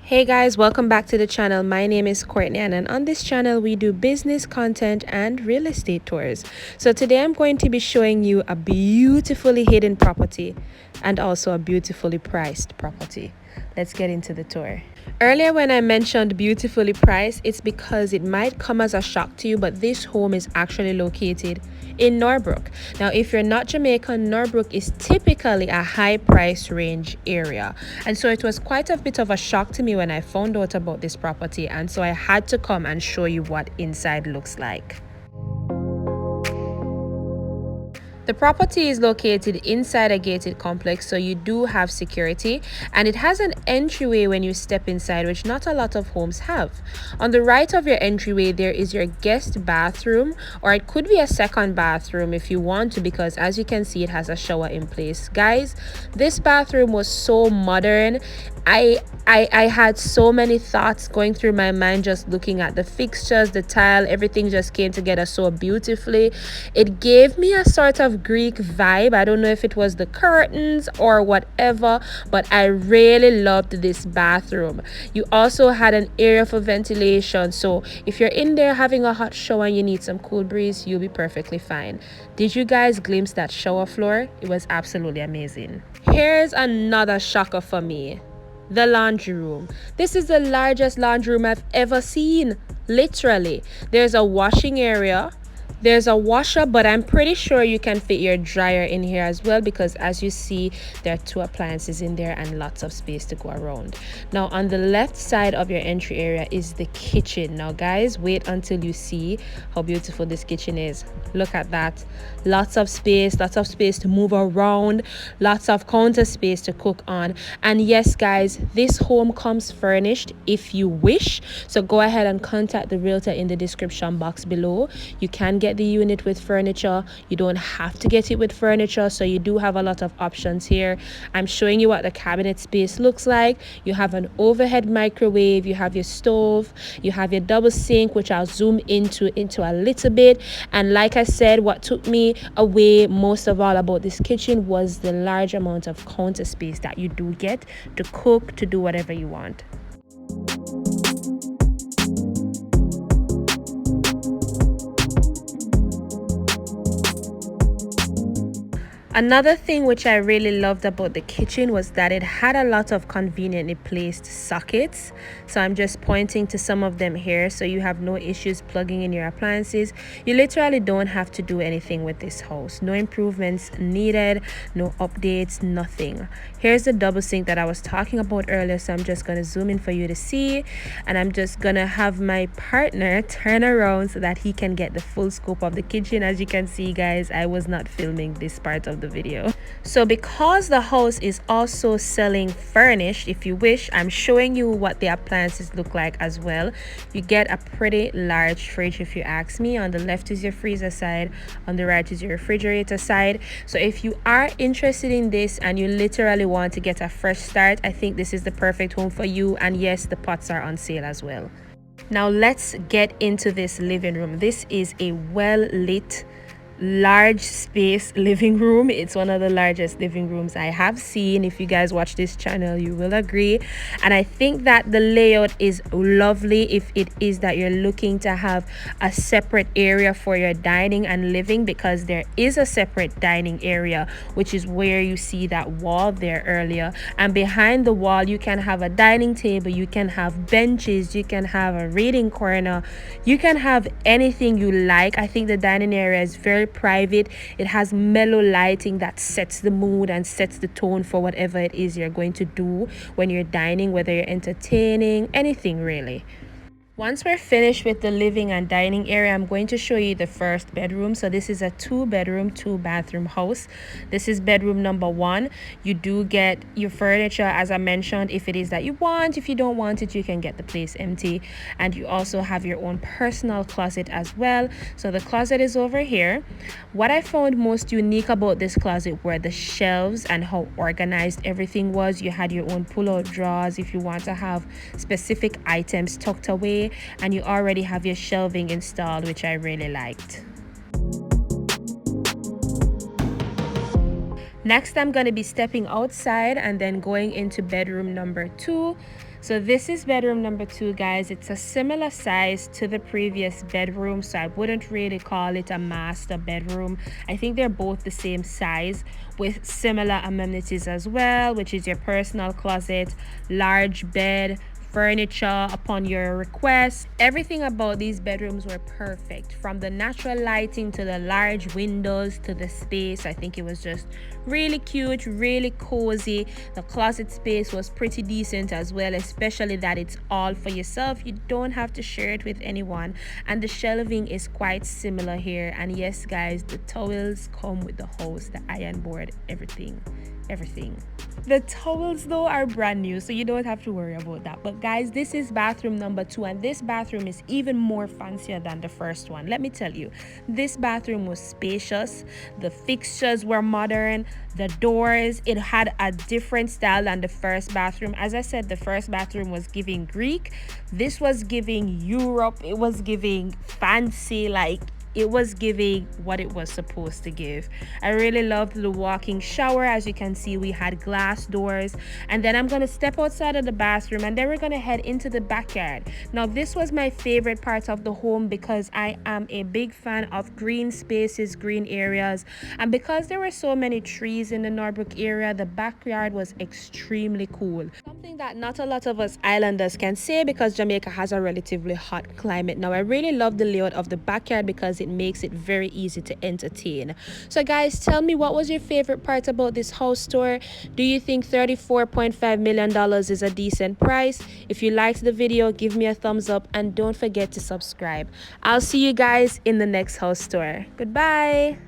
Hey guys, welcome back to the channel. My name is Courtney-Ann, and on this channel we do business content and real estate tours. So today I'm going to be showing you a beautifully hidden property and also a beautifully priced property. Let's get into the tour. Earlier when I mentioned beautifully priced, it's because it might come as a shock to you, but this home is actually located in Norbrook. Now, if you're not Jamaican, Norbrook is typically a high price range area. And so it was quite a bit of a shock to me when I found out about this property. And so I had to come and show you what inside looks like. The property is located inside a gated complex, so you do have security, and it has an entryway when you step inside, which not a lot of homes have. On the right of your entryway, there is your guest bathroom, or it could be a second bathroom if you want to, because as you can see, it has a shower in place. Guys, this bathroom was so modern. I had so many thoughts going through my mind just looking at the fixtures, the tile, everything just came together so beautifully. It gave me a sort of Greek vibe. I don't know if it was the curtains or whatever, but I really loved this bathroom. You also had an area for ventilation, so if you're in there having a hot shower and you need some cool breeze, you'll be perfectly fine. Did you guys glimpse that shower floor? It was absolutely amazing. Here's another shocker for me. The laundry room. This is the largest laundry room I've ever seen. Literally. There's a washing area. There's a washer, but I'm pretty sure you can fit your dryer in here as well, because as you see, there are two appliances in there and lots of space to go around. Now on the left side of your entry area is the kitchen. Now guys, wait until you see how beautiful this kitchen is. Look at that. Lots of space to move around, lots of counter space to cook on. And yes guys, this home comes furnished if you wish, so go ahead and contact the realtor in the description box below. You can get the unit with furniture, you don't have to get it with furniture, so you do have a lot of options here. I'm showing you what the cabinet space looks like. You have an overhead microwave, you have your stove, you have your double sink, which I'll zoom into a little bit. And like I said, what took me away most of all about this kitchen was the large amount of counter space that you do get to cook, to do whatever you want. Another thing which I really loved about the kitchen was that it had a lot of conveniently placed sockets. So I'm just pointing to some of them here, so you have no issues plugging in your appliances. You literally don't have to do anything with this house. No improvements needed, no updates, nothing. Here's the double sink that I was talking about earlier, so I'm just going to zoom in for you to see, and I'm just going to have my partner turn around so that he can get the full scope of the kitchen. As you can see guys, I was not filming this part of the video. So because the house is also selling furnished, if you wish, I'm showing you what the appliances look like as well. You get a pretty large fridge if you ask me. On the left is your freezer side, on the right is your refrigerator side. So if you are interested in this and you literally want to get a fresh start, I think this is the perfect home for you. And yes, the pots are on sale as well. Now let's get into this living room. This is a well lit, large space living room. It's one of the largest living rooms I have seen. If you guys watch this channel, you will agree. And I think that the layout is lovely if it is that you're looking to have a separate area for your dining and living, because there is a separate dining area, which is where you see that wall there earlier. And behind the wall, you can have a dining table, you can have benches, you can have a reading corner, you can have anything you like. I think the dining area is very private. It has mellow lighting that sets the mood and sets the tone for whatever it is you're going to do when you're dining, whether you're entertaining, anything really. Once we're finished with the living and dining area, I'm going to show you the first bedroom. So this is a 2-bedroom, 2-bathroom house. This is bedroom number 1. You do get your furniture, as I mentioned, if it is that you want. If you don't want it, you can get the place empty. And you also have your own personal closet as well. So the closet is over here. What I found most unique about this closet were the shelves and how organized everything was. You had your own pull-out drawers if you want to have specific items tucked away, and you already have your shelving installed, which I really liked. Next, I'm going to be stepping outside and then going into bedroom number 2. So this is bedroom number 2, guys. It's a similar size to the previous bedroom, so I wouldn't really call it a master bedroom. I think they're both the same size with similar amenities as well, which is your personal closet, large bed, furniture upon your request. Everything about these bedrooms were perfect, from the natural lighting to the large windows to the space. I think it was just really cute, really cozy. The closet space was pretty decent as well, especially that it's all for yourself. You don't have to share it with anyone, and the shelving is quite similar here. And yes, guys, the towels come with the hose, the iron board, everything. The towels though are brand new, so you don't have to worry about that. But guys, this is bathroom number 2, and this bathroom is even more fancier than the first one. Let me tell you, this bathroom was spacious, the fixtures were modern, the doors, it had a different style than the first bathroom. As I said, the first bathroom was giving Greek, this was giving Europe, it was giving fancy, like it was giving what it was supposed to give. I really loved the walking shower. As you can see, we had glass doors, and then I'm going to step outside of the bathroom, and then we're going to head into the backyard. Now this was my favorite part of the home because I am a big fan of green spaces, green areas, and because there were so many trees in the Norbrook area, the backyard was extremely cool. Something that not a lot of us islanders can say because Jamaica has a relatively hot climate. Now I really love the layout of the backyard because it makes it very easy to entertain. So guys, tell me, what was your favorite part about this house tour? Do you think $34.5 million is a decent price? If you liked the video, give me a thumbs up and don't forget to subscribe. I'll see you guys in the next house tour. Goodbye.